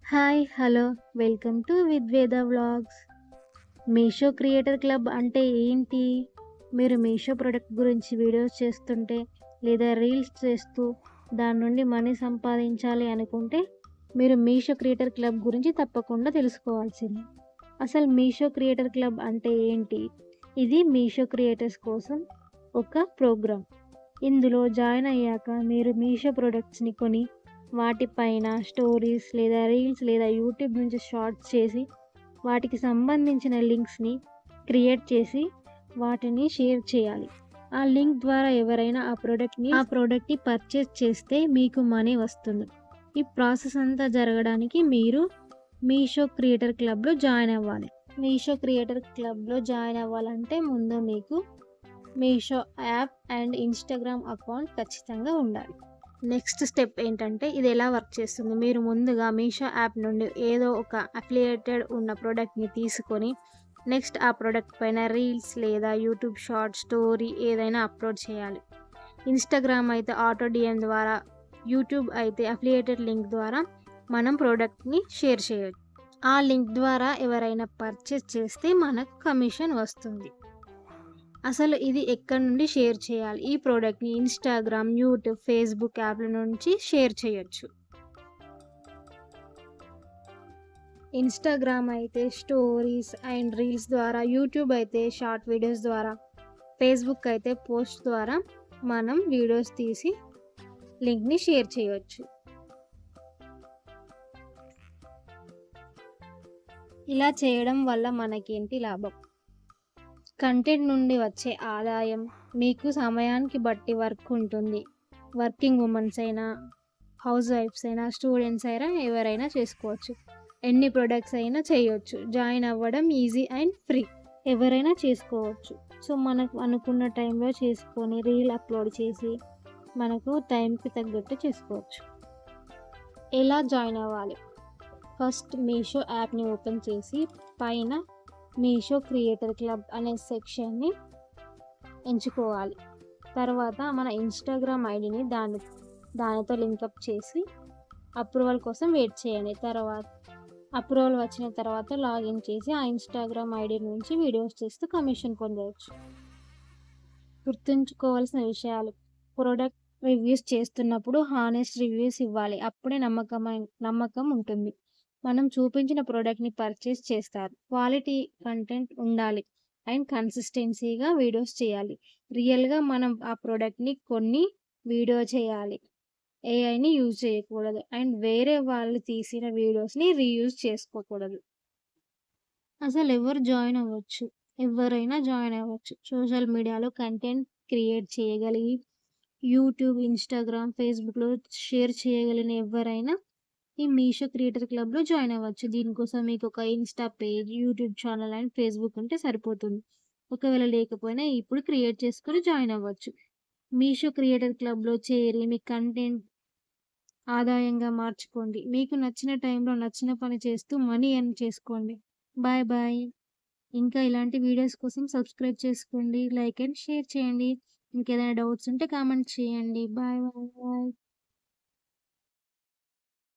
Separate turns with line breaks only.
Hi! Hello! Welcome to Vidveda vlogs. Meesho creator club అంటే ఏంటి? మీరు మీషో ప్రొడక్ట్ గురించి వీడియోస్ చేస్తుంటే లేదా రీల్స్ చేస్తూ దాని నుండి మనీ సంపాదించాలి అనుకుంటే మీరు మీషో క్రియేటర్ క్లబ్ గురించి తప్పకుండా తెలుసుకోవాల్సిందే. అసలు మీషో క్రియేటర్ క్లబ్ అంటే ఏంటి? ఇది మీషో క్రియేటర్స్ కోసం ఒక ప్రోగ్రామ్. ఇందులో జాయిన్ అయ్యాక మీరు మీషో ప్రొడక్ట్స్‌ని కొని వాటిపైన స్టోరీస్ లేదా రీల్స్ లేదా యూట్యూబ్ నుంచి షార్ట్స్ చేసి వాటికి సంబంధించిన లింక్స్‌ని క్రియేట్ చేసి వాటిని షేర్ చేయాలి. ఆ లింక్ ద్వారా ఎవరైనా ఆ ప్రొడక్ట్‌ని పర్చేస్ చేస్తే మీకు మనీ వస్తుంది. ఈ ప్రాసెస్ అంతా జరగడానికి మీరు మీషో క్రియేటర్ క్లబ్‌లో జాయిన్ అవ్వాలి. మీషో క్రియేటర్ క్లబ్‌లో జాయిన్ అవ్వాలంటే ముందు మీకు Meesho app and Instagram account ఖచ్చితంగా ఉండాలి. నెక్స్ట్ స్టెప్ ఏంటంటే ఇది ఎలా వర్క్ చేస్తుంది. మీరు ముందుగా మీషో యాప్ నుండి ఏదో ఒక అఫిలియేటెడ్ ఉన్న ప్రోడక్ట్‌ని తీసుకొని నెక్స్ట్ ఆ ప్రోడక్ట్ పైన రీల్స్ లేదా యూట్యూబ్ షార్ట్ స్టోరీ ఏదైనా అప్లోడ్ చేయాలి. ఇన్‌స్టాగ్రామ్ అయితే ఆటో డీఎం ద్వారా, యూట్యూబ్ అయితే అఫిలియేటెడ్ లింక్ ద్వారా మనం ప్రోడక్ట్‌ని షేర్ చేయొచ్చు. ఆ లింక్ ద్వారా ఎవరైనా పర్చేస్ చేస్తే మనకు కమిషన్ వస్తుంది. అసలు ఇది ఎక్కడి నుండి షేర్ చేయాలి? ఈ ప్రోడక్ట్‌ని ఇన్‌స్టాగ్రామ్, యూట్యూబ్, ఫేస్‌బుక్ యాప్‌ల నుంచి షేర్ చేయొచ్చు. ఇన్‌స్టాగ్రామ్ అయితే స్టోరీస్ అండ్ రీల్స్ ద్వారా, యూట్యూబ్ అయితే షార్ట్ వీడియోస్ ద్వారా, ఫేస్‌బుక్ అయితే పోస్ట్ ద్వారా మనం వీడియోస్ తీసి లింక్‌ని షేర్ చేయొచ్చు. ఇలా చేయడం వల్ల మనకేంటి లాభం? కంటెంట్ నుండి వచ్చే ఆదాయం, మీకు సమయానికి బట్టి వర్క్ ఉంటుంది. వర్కింగ్ ఉమెన్స్ అయినా, హౌస్ వైఫ్స్ అయినా, స్టూడెంట్స్ అయినా ఎవరైనా చేసుకోవచ్చు. ఎన్ని ప్రొడక్ట్స్ అయినా చేయొచ్చు. జాయిన్ అవ్వడం ఈజీ అండ్ ఫ్రీ. ఎవరైనా చేసుకోవచ్చు. సో, మనకు అనుకున్న టైంలో చేసుకొని రీల్ అప్లోడ్ చేసి మనకు టైంకి తగ్గట్టు చేసుకోవచ్చు. ఎలా జాయిన్ అవ్వాలి? ఫస్ట్ మీషో యాప్‌ని ఓపెన్ చేసి పైన మీషో క్రియేటర్ క్లబ్ అనే సెక్షన్‌ని ఎంచుకోవాలి. తర్వాత మన ఇన్‌స్టాగ్రామ్ ఐడీని దానితో లింకప్ చేసి అప్రూవల్ కోసం వెయిట్ చేయండి. అప్రూవల్ వచ్చిన తర్వాత లాగిన్ చేసి ఆ ఇన్‌స్టాగ్రామ్ ఐడీ నుంచి వీడియోస్ చేస్తూ కమిషన్ పొందవచ్చు. గుర్తుంచుకోవాల్సిన విషయాలు: ప్రొడక్ట్ రివ్యూస్ చేస్తున్నప్పుడు హానెస్ట్ రివ్యూస్ ఇవ్వాలి. అప్పుడే నమ్మకం ఉంటుంది. మనం చూపించిన ప్రోడక్ట్‌ని పర్చేస్ చేస్తారు. క్వాలిటీ కంటెంట్ ఉండాలి అండ్ కన్సిస్టెన్సీగా వీడియోస్ చేయాలి. రియల్‌గా మనం ఆ ప్రోడక్ట్‌ని కొన్ని వీడియో చేయాలి. ఏఐని యూజ్ చేయకూడదు అండ్ వేరే వాళ్ళు తీసిన వీడియోస్‌ని రీయూజ్ చేసుకోకూడదు. అసలు ఎవరైనా జాయిన్ అవ్వచ్చు. సోషల్ మీడియాలో కంటెంట్ క్రియేట్ చేయగలిగి యూట్యూబ్, ఇన్‌స్టాగ్రామ్, ఫేస్‌బుక్‌లో షేర్ చేయగలిగిన ఎవరైనా ఈ మీషో క్రియేటర్ క్లబ్‌లో జాయిన్ అవ్వచ్చు. దీనికోసం మీకు ఒక Insta page, YouTube channel and Facebook ఉంటే సరిపోతుంది. ఒకవేళ లేకపోయినా ఇప్పుడు క్రియేట్ చేసుకొని జాయిన్ అవ్వచ్చు. మీషో క్రియేటర్ క్లబ్‌లో చేరి మీ కంటెంట్ ఆదాయంగా మార్చుకోండి. మీకు నచ్చిన టైంలో నచ్చిన పని చేస్తూ మనీ ఎర్న్ చేసుకోండి. Bye bye. ఇంకా ఇలాంటి వీడియోస్ కోసం సబ్స్క్రైబ్ చేసుకోండి. లైక్ అండ్ షేర్ చేయండి. ఇంకేదైనా డౌట్స్ ఉంటే కామెంట్ చేయండి. Bye bye bye.